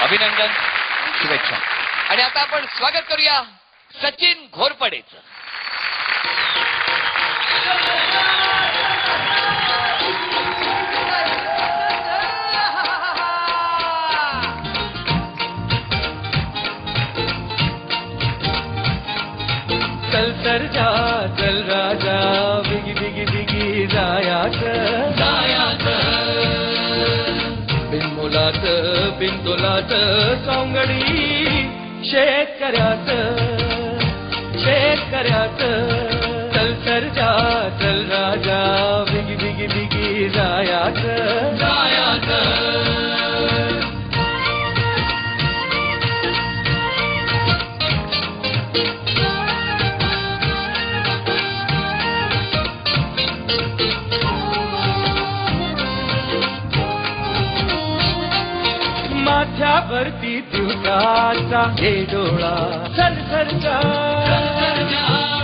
अभिनंदन, शुभेच्छा. आणि आता आपण स्वागत करूया सचिन घोरपडेचं. चल सरजा चल राजा बिगी बिगी बिगी जायाच बिनमुलात बिनतोलात सौंगडी शेतकऱ्याच चल सरजा चल राजा बिगी बिगी बिगी जायाच माथ्यावरती दिवसाचा हे डोळा चल सरजा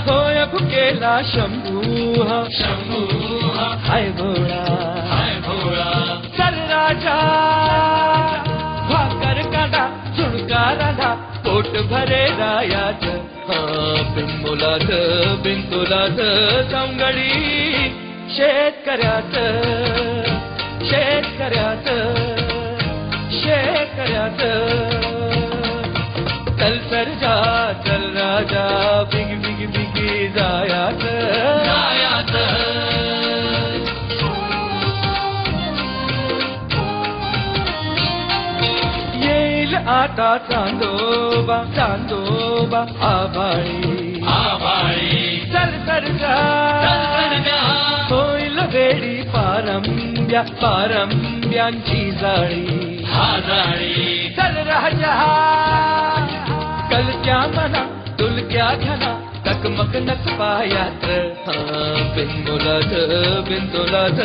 होय भुकेला शंभू हाय भोळा चल राजा भाकर काढा झुणका राधा पोट भरे रायाच बिनमुलात बिनतोलात सौंगडी शेतकऱ्याच चल सरजा चल राजा बिगी बिगी बिगी जायाच येईल आता चांदोबा आभाळी चल सरजा होईल वेडी पारंब्यांची जाळी चल राजा कलक्या मना डुलक्या घना टकमक नक पायात बिनमुलात बिनतोलात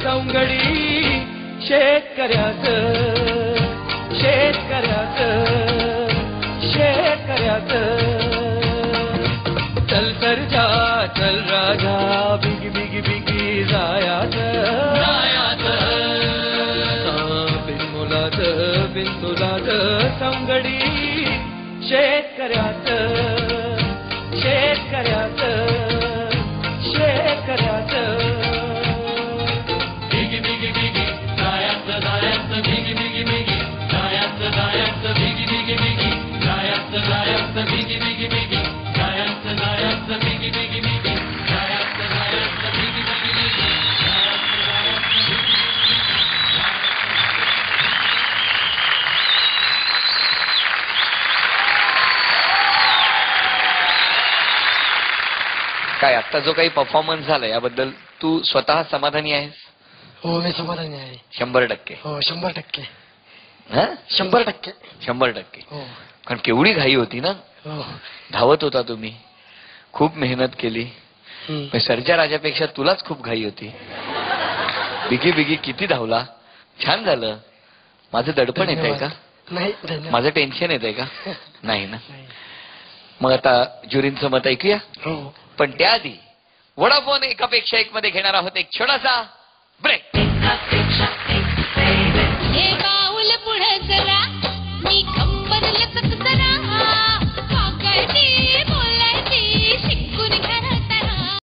सौंगडी शेतकऱ्याच चल सरजा चल राजा बिगी बिगी बिगी जायाच बिनतोलात सौंगडी शेतकऱ्याच बिगी बिगी बिगी जायाच बिगी बिगी बिगी जायाच बिगी बिगी बिगी जायाच बिगी बिगी बिगी जायाच बिगी बिगी बिगी जायाच बिगी बिगी बिगी. काय आता जो काही परफॉर्मन्स झाला याबद्दल तू स्वतः समाधानी आहेस? हो मी समाधानी आहे. 100%? हो 100%. 100%? 100%. हो. कारण केवढी घाई होती ना. हो. धावत होता तुम्ही, खूप मेहनत केली. सर्जा राजापेक्षा तुलाच खूप घाई होती. बिगी बिगी किती धावला, छान झालं. माझं दडपण येत आहे का? नाही. माझं टेन्शन येत आहे का? नाही ना. मग आता ज्युरींचं मत ऐकूया. हो. पण त्याआधी वोडाफोन एकापेक्षा एक मध्ये घेणार आहोत एक छोटासा ब्रेक. हे पाऊल पुढे चला, मी कंबर